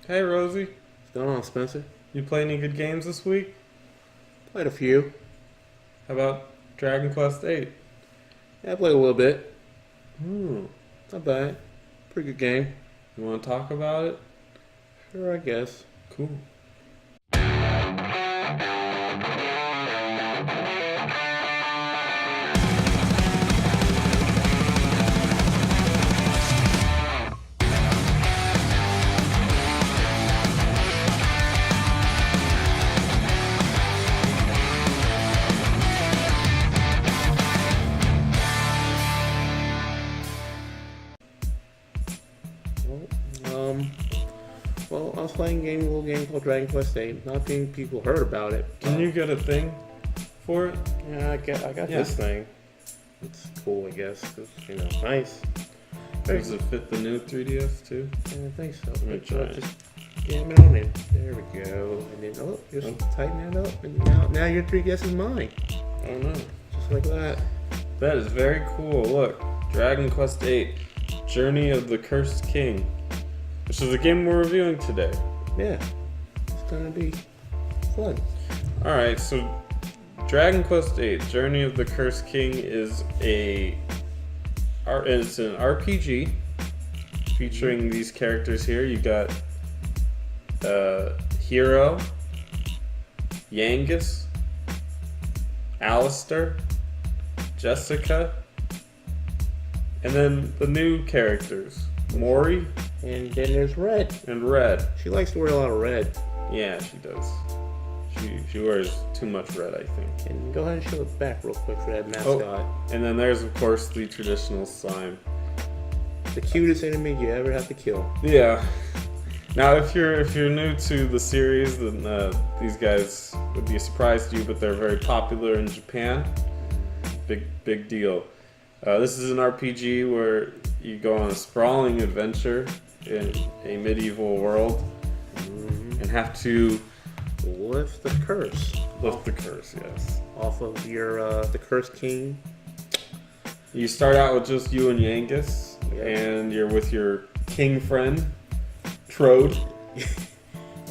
Hey, Rosie. What's going on, Spencer? You play any good games this week? Played a few. How about Dragon Quest VIII? Yeah, I played a little bit. Hmm. Not bad. Pretty good game. You want to talk about it? Sure, I guess. Cool. Well, I was playing a little game called Dragon Quest VIII. Not many people heard about it. Can you get a thing for it? Yeah, I got this thing. It's cool, I guess. It's, nice. Does it fit the new 3DS too? Yeah, I think so. Let me try it. Just jam it on in. There we go. And then, just tighten that up. And now your 3DS is mine. I don't know. Just like that. That is very cool. Look, Dragon Quest VIII, Journey of the Cursed King, which is the game we're reviewing today. Yeah. It's gonna be fun. Alright, so Dragon Quest VIII, Journey of the Cursed King is it's an RPG featuring these characters here. You got Hero, Yangus, Alistair, Jessica, and then the new characters, Mori And then there's Red. and Red. She likes to wear a lot of red. Yeah, she does. She wears too much red, I think. And go ahead and show it back real quick for that mascot. And then there's, of course, the traditional slime. The cutest enemy you ever have to kill. Yeah. Now, if you're new to the series, then these guys would be a surprise to you, but they're very popular in Japan. Big deal. This is an RPG where you go on a sprawling adventure in a medieval world and have to Lift the curse. lift the curse. Yes. Off of your, the Cursed King. You start out with just you and Yangus, Yeah. and you're with your king friend, Trode,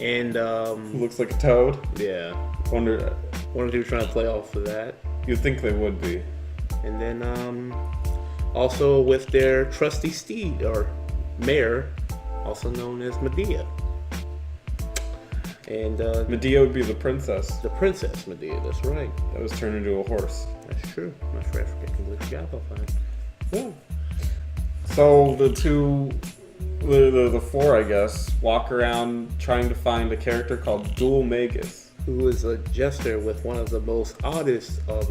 And, who looks like a toad. yeah. Wonder, One of you trying to play off of that. you'd think they would be. And then, also with their trusty steed, or mare, also known as Medea. And, Medea would be the princess the Princess Medea, that's right. that was turned into a horse. That's true. I completely forgot about that. Yeah. So the four, I guess, walk around trying to find a character called Dual Magus. Who is a jester with one of the most oddest of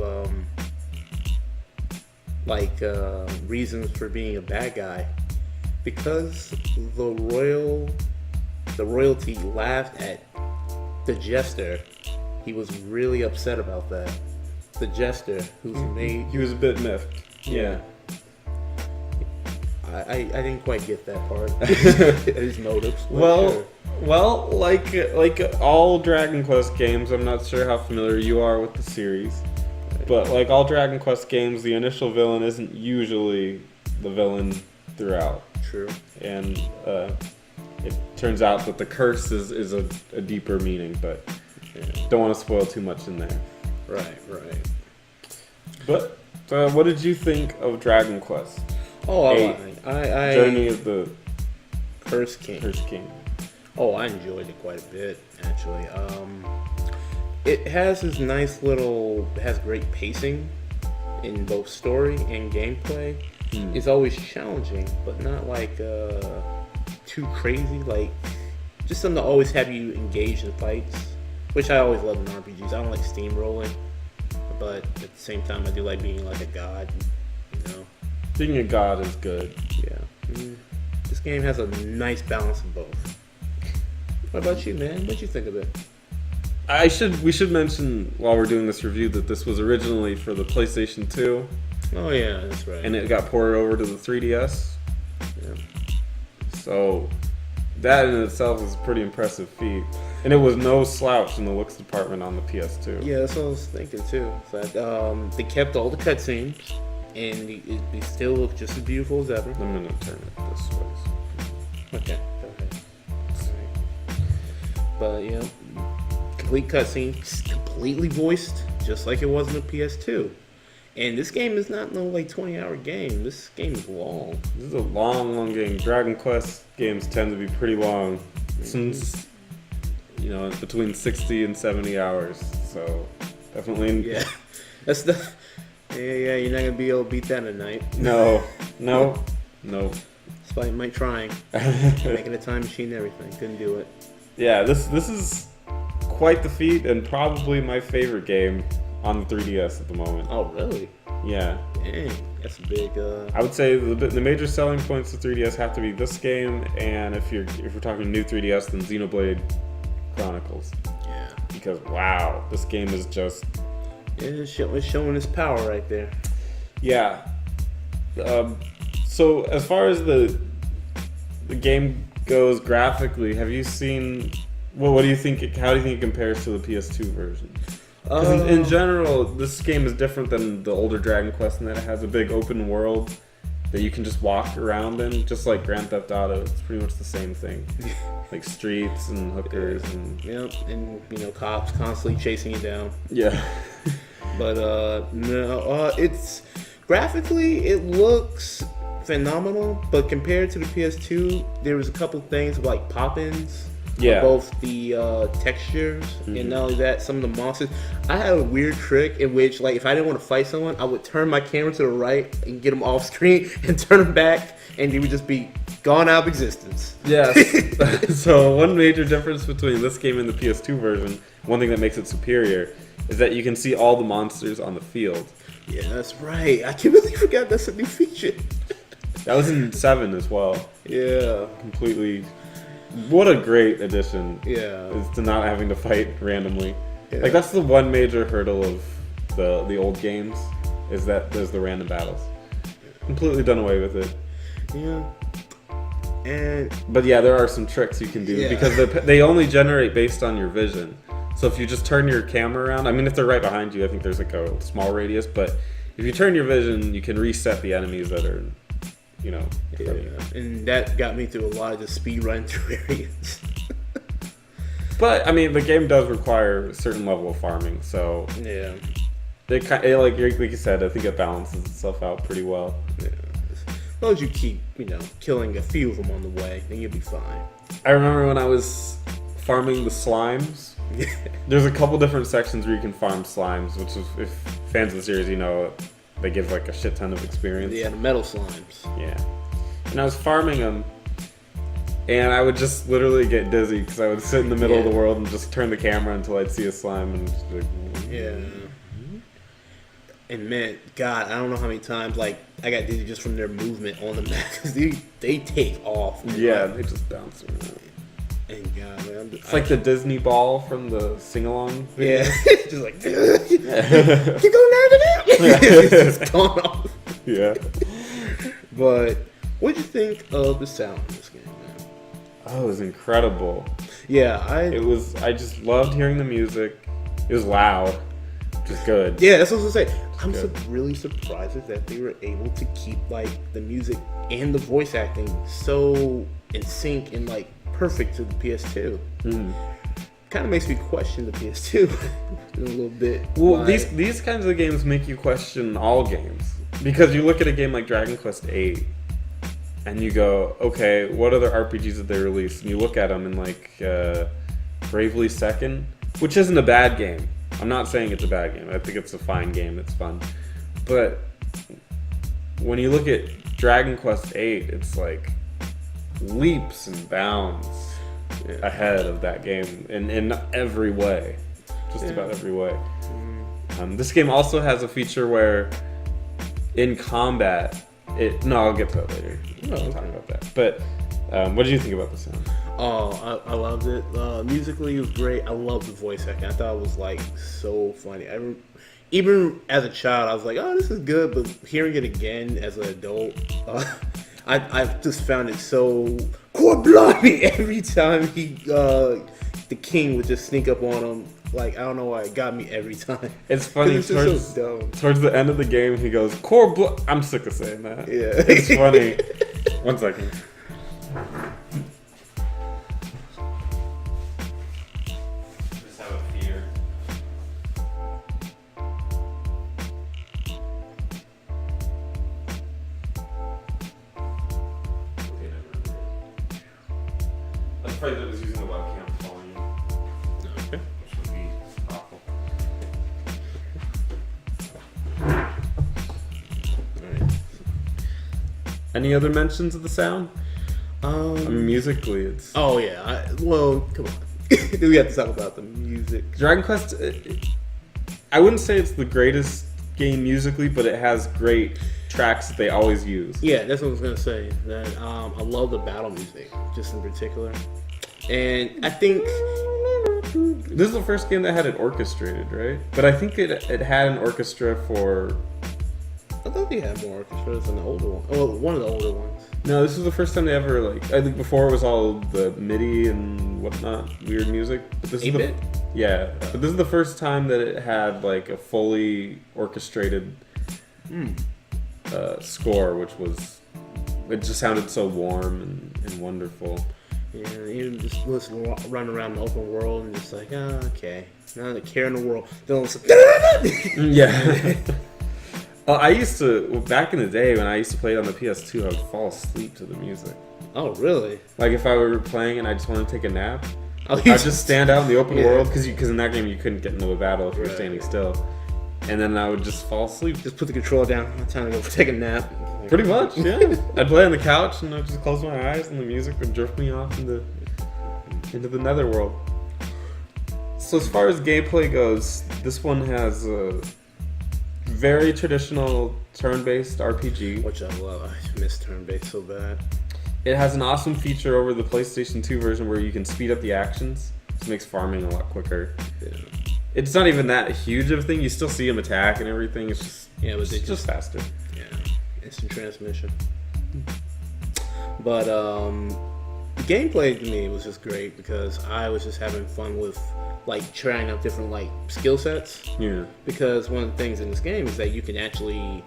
reasons for being a bad guy, because the royalty laughed at the jester. He was really upset about that. The jester who's made He was a bit miffed. Yeah. I didn't quite get that part. His motives. but sure. Well, like all Dragon Quest games, I'm not sure how familiar you are with the series, but like all Dragon Quest games, the initial villain isn't usually the villain throughout, True. and it turns out that the curse is a deeper meaning, but don't want to spoil too much in there. Right. But what did you think of Dragon Quest? Oh, VIII, I Journey of the Cursed King. Cursed King. Oh, I enjoyed it quite a bit, actually. It has this nice little, it has great pacing in both story and gameplay. It's always challenging, but not like too crazy. Like just something to always have you engaged in fights, which I always love in RPGs. I don't like steamrolling, but at the same time, I do like being like a god. Being a god is good. Yeah. This game has a nice balance of both. What about you, man? What'd you think of it? We should mention while we're doing this review that this was originally for the PlayStation 2, Oh yeah, that's right. and it got ported over to the 3DS. Yeah. So that in itself is a pretty impressive feat, and it was no slouch in the looks department on the PS2. Yeah, that's what I was thinking too. That they kept all the cutscenes, and it still looked just as beautiful as ever. I'm gonna turn it this way. Okay, go ahead. But you know, complete cutscene, completely voiced, just like it was in the PS2. And this game is not no like 20-hour game. This game is long. This is a long game. Dragon Quest games tend to be pretty long. Since, you know, between 60 and 70 hours. So definitely. Yeah. That's the. Yeah. You're not gonna be able to beat that in a night. No. Despite my trying, making a time machine and everything, couldn't do it. Yeah, this is quite the feat and probably my favorite game on the 3DS at the moment. Oh really? Yeah. Dang, that's a big. I would say the major selling points of 3DS have to be this game, and if we're talking new 3DS, then Xenoblade Chronicles. Yeah. Because wow, this game is just. It's showing its power right there. Yeah. So as far as the game goes graphically, have you seen? Well, what do you think? How do you think it compares to the PS2 version? Because in general, this game is different than the older Dragon Quest in that it has a big open world that you can just walk around in, just like Grand Theft Auto. It's pretty much the same thing, like streets and hookers and. Yep, and you know, cops constantly chasing you down. Yeah. But no, it's graphically it looks phenomenal, but compared to the PS2, there was a couple things like pop-ins. Yeah. Both the textures and not only that, some of the monsters. I had a weird trick in which, like, if I didn't want to fight someone, I would turn my camera to the right and get them off screen and turn them back, and they would just be gone out of existence. Yes. So one major difference between this game and the PS2 version, one thing that makes it superior, is that you can see all the monsters on the field. Yeah, that's right. I completely forgot that's a new feature. That was in 7 as well. Yeah. Completely. What a great addition. Yeah. Is to not having to fight randomly. Yeah. Like, that's the one major hurdle of the old games, is that there's the random battles. Completely done away with it. Yeah. But yeah, there are some tricks you can do because they only generate based on your vision. So if you just turn your camera around, I mean, if they're right behind you, I think there's like a small radius. But if you turn your vision, you can reset the enemies that are, you know. Yeah. And that got me through a lot of the speed run through areas. But I mean, the game does require a certain level of farming, so yeah. Like you said, I think it balances itself out pretty well. Yeah. As long as you keep, you know, killing a few of them on the way, then you'll be fine. I remember when I was farming the slimes. There's a couple different sections where you can farm slimes, which is, if fans of the series, you know, they give like a shit ton of experience. Yeah, the metal slimes. Yeah. And I was farming them, and I would just literally get dizzy because I would sit in the middle of the world and just turn the camera until I'd see a slime and just be like, yeah. And man, God, I don't know how many times like I got dizzy just from their movement on the map because they take off. Man. Yeah, they just bounce around. And God, man, it's like the Disney ball from the sing-along video. Yeah, just like keep going down to that. It's just going off. Yeah. But what did you think of the sound in this game, man? Oh, it was incredible. Yeah, I just loved hearing the music. It was loud, just good. Yeah, that's what I was gonna say. I'm really surprised that they were able to keep like the music and the voice acting so in sync and like perfect to the PS2. Kind of makes me question the PS2 a little bit. Well, these kinds of games make you question all games, because you look at a game like Dragon Quest VIII and you go, okay, what other RPGs did they release? And you look at them and like Bravely Second, which isn't a bad game. I'm not saying it's a bad game. I think it's a fine game. It's fun. But when you look at Dragon Quest VIII, it's like leaps and bounds ahead of that game in every way. Just about every way. This game also has a feature where in combat, I'll get to that later. I'll talk about that. But what did you think about the sound? Oh, I loved it. Musically, it was great. I loved the voice acting. I thought it was like so funny. Even as a child, I was like, "Oh, this is good." But hearing it again as an adult, I just found it so cold-blooded every time the king would just sneak up on him. Like, I don't know why, it got me every time. It's funny, it's just so dumb. Towards the end of the game, he goes, "Core blood." I'm sick of saying that. Yeah. It's funny. 1 second. surprised it was using the webcam following you. Okay. Which would be awful. Alright. Any other mentions of the sound? I mean, musically, it's... Oh, yeah. Well, come on. We have to talk about the music. Dragon Quest, I wouldn't say it's the greatest game musically, but it has great tracks that they always use. Yeah, that's what I was gonna say. That I love the battle music, just in particular. And I think This is the first game that had it orchestrated, right? But I think it had an orchestra for... I thought they had more orchestras than the older one. Oh, one of the older ones. No, this was the first time they ever, like... I think before it was all the MIDI and whatnot, weird music. But this is 8-bit? Yeah, but this is the first time that it had, like, a fully orchestrated score, which was... It just sounded so warm and wonderful. Yeah, you just run around the open world and just like, oh, okay. Not a care in the world. Then it's like, Yeah. I used to, back in the day when I used to play it on the PS2, I would fall asleep to the music. oh, really? Like if I were playing and I just wanted to take a nap, Oh, I'd just stand out in the open Yeah. world, because in that game you couldn't get into a battle if you were Right. standing still. And then I would just fall asleep. Just put the controller down. I'm trying to go take a nap. Pretty much, yeah. I'd play on the couch and I'd just close my eyes and the music would drift me off into the netherworld. So as far as gameplay goes, this one has a very traditional turn-based RPG. Which I love. I miss turn-based so bad. It has an awesome feature over the PlayStation 2 version where you can speed up the actions. This makes farming a lot quicker. Yeah. It's not even that huge of a thing. You still see them attack and everything. It's just But just faster. Yeah, instant transmission. But the gameplay to me was just great because I was just having fun with like trying out different like skill sets. Yeah. Because one of the things in this game is that you can actually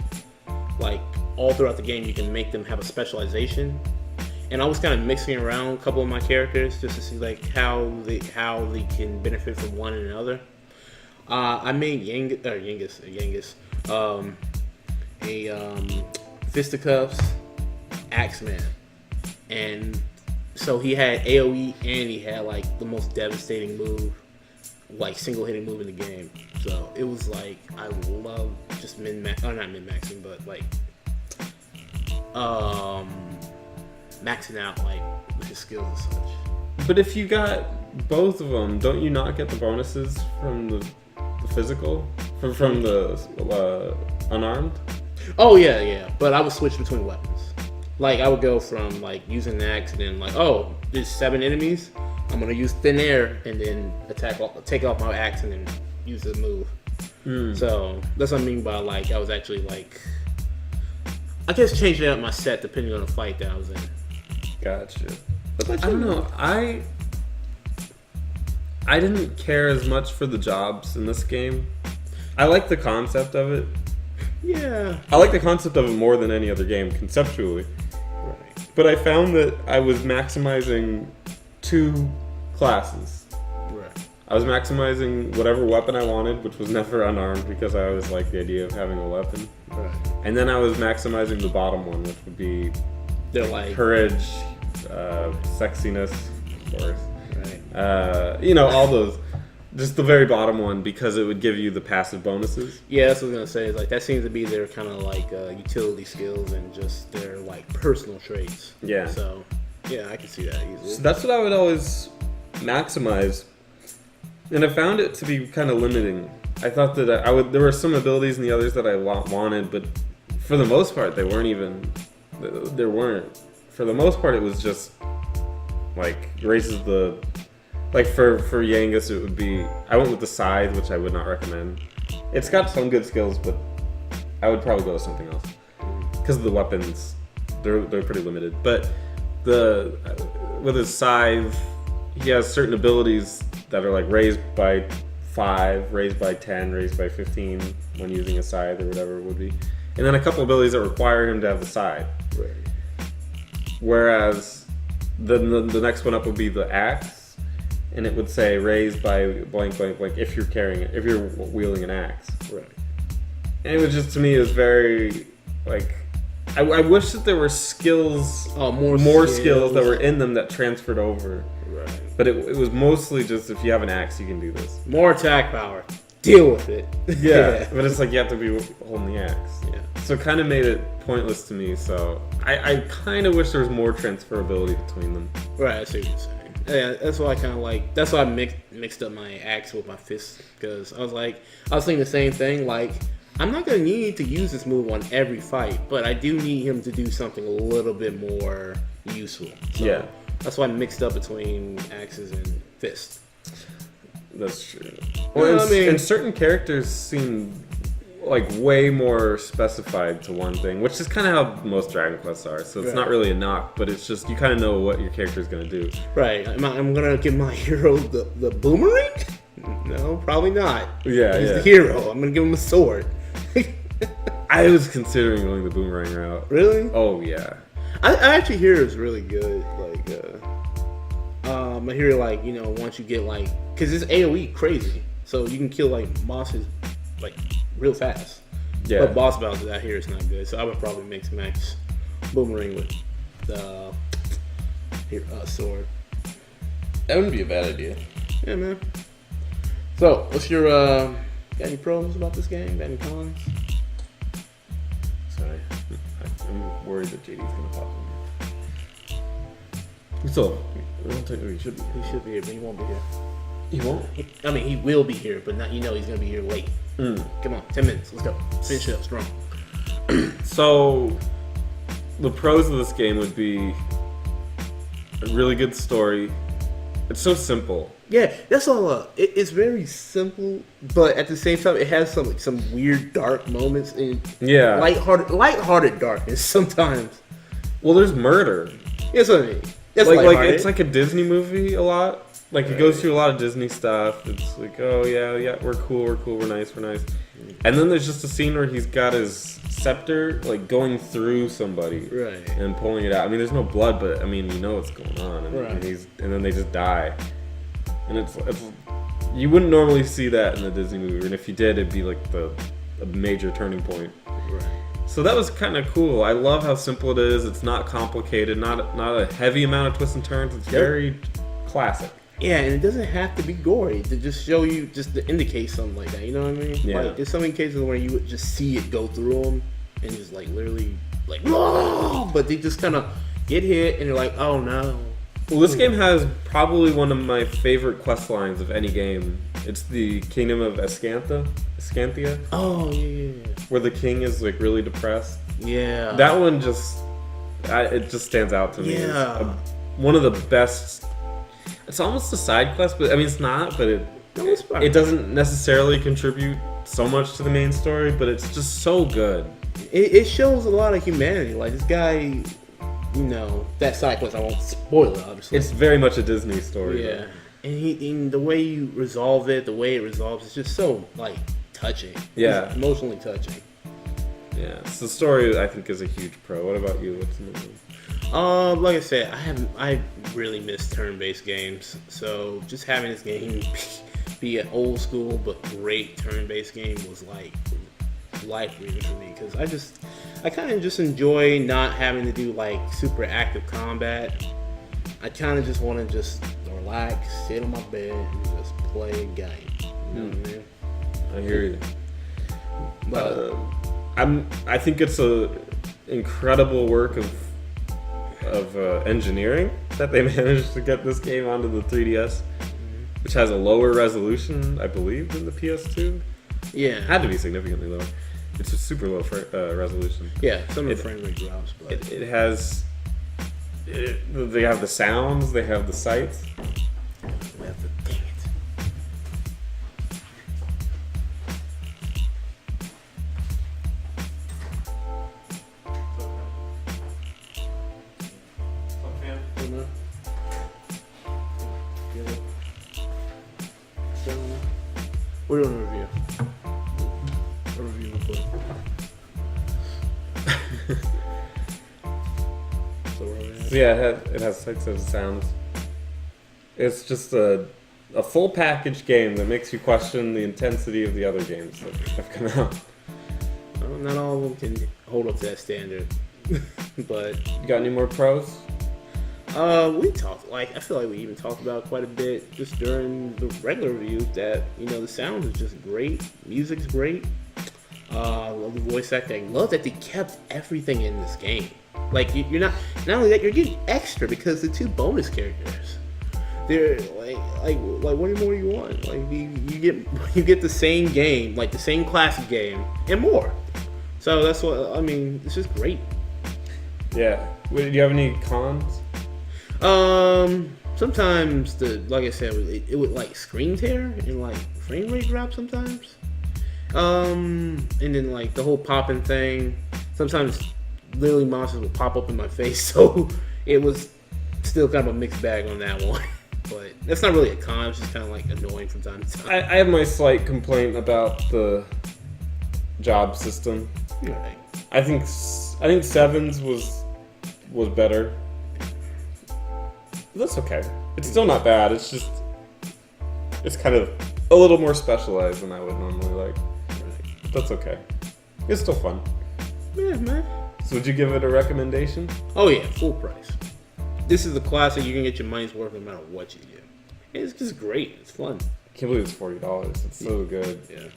like all throughout the game you can make them have a specialization. And I was kind of mixing around a couple of my characters just to see like how they can benefit from one and another. I made Yengus, Fisticuffs, Axeman, and so he had AOE and he had like the most devastating move, like single hitting move in the game. So it was like I love just not min-maxing, but like maxing out like with his skills and such. But if you got both of them, don't you not get the bonuses from the physical? From the unarmed? Oh yeah. But I would switch between weapons. Like I would go from like using the axe and then like, oh, there's 7 enemies. I'm gonna use thin air and then take off my axe and then use the move. So that's what I mean by like I was actually like I guess changing out my set depending on the fight that I was in. Gotcha. I don't know. I didn't care as much for the jobs in this game. I like the concept of it. Yeah. I like the concept of it more than any other game conceptually. Right. But I found that I was maximizing 2 classes. Right. I was maximizing whatever weapon I wanted, which was never unarmed because I always liked the idea of having a weapon. Right. And then I was maximizing the bottom one, which would be They're like courage, sexiness, of course. right. All those. Just the very bottom one because it would give you the passive bonuses. Yeah, that's what I was gonna say. Is like that seems to be their kind of like utility skills and just their like personal traits. Yeah. So yeah, I can see that easily. So that's what I would always maximize, and I found it to be kind of limiting. I thought that there were some abilities in the others that I wanted, but for the most part, they weren't even. There weren't. For the most part, it was just like raises the. Like for Yengus, it would be. I went with the scythe, which I would not recommend. It's got some good skills, but I would probably go with something else because of the weapons. They're pretty limited. But with his scythe, he has certain abilities that are like raised by 5, raised by 10, raised by 15 when using a scythe or whatever it would be, and then a couple abilities that require him to have the scythe. Right. Whereas the next one up would be the axe. And it would say raised by blank blank blank if you're wielding an axe. Right. And it was just, to me, it was very like I wish that there were skills, Oh, more skills that were in them that transferred over. Right. But it was mostly just if you have an axe, you can do this. More attack power. Deal with it. Yeah, but it's like you have to be holding the axe. Yeah. So it kind of made it pointless to me. So I kind of wish there was more transferability between them. Right, I see what you're saying. Yeah, that's why I kind of like. That's why I mixed up my axe with my fist, because I was thinking the same thing. Like, I'm not gonna need to use this move on every fight, but I do need him to do something a little bit more useful. So Yeah, that's why I mixed up between axes and fists. that's true. Well, and certain characters seem like way more specified to one thing, which is kind of how most Dragon Quests are. So it's not really a knock, but it's just you kind of know what your character is going to do. Right. I'm going to give my hero the boomerang? No, probably not. Yeah, He's the hero. I'm going to give him a sword. I was considering going the boomerang route. Really? Oh, yeah. I actually hear it's really good. Like, I hear, like, you know, once you get, like, because it's AoE crazy. So you can kill, like, bosses, like, real fast. Yeah. But boss battles out here is not good. So I would probably mix max boomerang with the sword. That wouldn't be a bad idea. Yeah, man. So, what's your, got any pros about this game? Got any cons? Sorry. I'm worried that JD's going to pop in. So, I don't think he should be. He should be here, but he won't be here. He won't? I mean, he will be here, but not. You know, he's gonna be here late. Come on, 10 minutes. Let's go. Finish it up strong. So, the pros of this game would be a really good story. It's so simple. Yeah, that's all. It's very simple, but at the same time, it has some weird dark moments and lighthearted darkness sometimes. Well, there's murder. Yes, I mean, it's like it's like a Disney movie a lot. Like it goes through a lot of Disney stuff. It's like, oh yeah, we're cool, we're nice. And then there's just a scene where he's got his scepter like going through somebody, right, and pulling it out. I mean, there's no blood, but I mean, you know what's going on. And then they just die, and it's you wouldn't normally see that in a Disney movie, and if you did, it'd be like a major turning point. Right. So that was kind of cool. I love how simple it is. It's not complicated, not a heavy amount of twists and turns. It's very classic. Yeah, and it doesn't have to be gory to just show you, just to indicate something like that. You know what I mean? Yeah. Like, there's so many cases where you would just see it go through them and just like literally like, whoa! But they just kind of get hit and you're like, oh no. Well, this game has probably one of my favorite quest lines of any game. It's the Kingdom of Escanthia. Oh yeah. Where the king is like really depressed. Yeah. That one it just stands out to me. Yeah. It's one of the best. It's almost a side quest, but I mean it's not. But it doesn't necessarily contribute so much to the main story. But it's just so good. It shows a lot of humanity. Like this guy, you know, that side quest. I won't spoil it, obviously. It's very much a Disney story. Yeah. And the way you resolve it, the way it resolves, it's just so like touching. Yeah. It's emotionally touching. Yeah. So the story I think is a huge pro. What about you? What's in the movie? Like I said, I really miss turn-based games. So just having this game be an old school but great turn-based game was like life-changing for me, because I kind of just enjoy not having to do like super active combat. I kind of just want to just relax, sit on my bed, and just play a game. You know what I mean? I hear you. But I think it's a incredible work of engineering that they managed to get this game onto the 3DS, which has a lower resolution, I believe, than the PS2. Yeah, it had to be significantly lower. It's a super low resolution. Yeah, some of the frame rate drops, but it has. They have the sounds. They have the sights. We have to dang it. We're doing a review. A review real quick. So where are we at? So yeah, it has sights and sounds. It's just a full package game that makes you question the intensity of the other games that have come out. Well, not all of them can hold up to that standard, but You got any more pros? We talked I feel like we even talked about it quite a bit just during the regular review that the sound is just great, music's great. Love the voice acting. Love that they kept everything in this game. Like you're not only that, you're getting extra because the 2 bonus characters. They're like what more do you want? Like you get the same game, like the same classic game and more. So that's what I mean. It's just great. Yeah. Do you have any cons? Sometimes like I said, it would like screen tear and like frame rate drop sometimes. And then like the whole popping thing. Sometimes literally monsters would pop up in my face, so it was still kind of a mixed bag on that one. But that's not really a con. It's just kind of like annoying from time to time. I have my slight complaint about the job system. Right. I think 7's was better. That's okay. It's still not bad. It's just it's kind of a little more specialized than I would normally like. But that's okay. It's still fun. Yeah, man. So would you give it a recommendation? Oh yeah, full price. This is the classic. You can get your money's worth no matter what you get. It's just great. It's fun. I can't believe it's $40. It's so good. Yeah.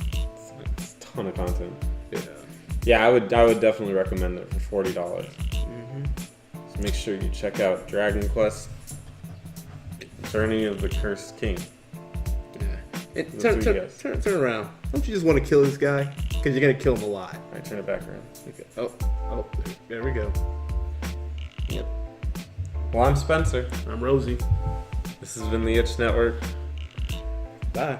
It's a ton of content. Yeah. Yeah, I would definitely recommend it for $40. So make sure you check out Dragon Quest: Journey of the Cursed King. Yeah. Turn around. Don't you just want to kill this guy? Because you're gonna kill him a lot. All right, turn it back around. Okay. Oh, there we go. Yep. Well, I'm Spencer. I'm Rosie. This has been the Itch Network. Bye.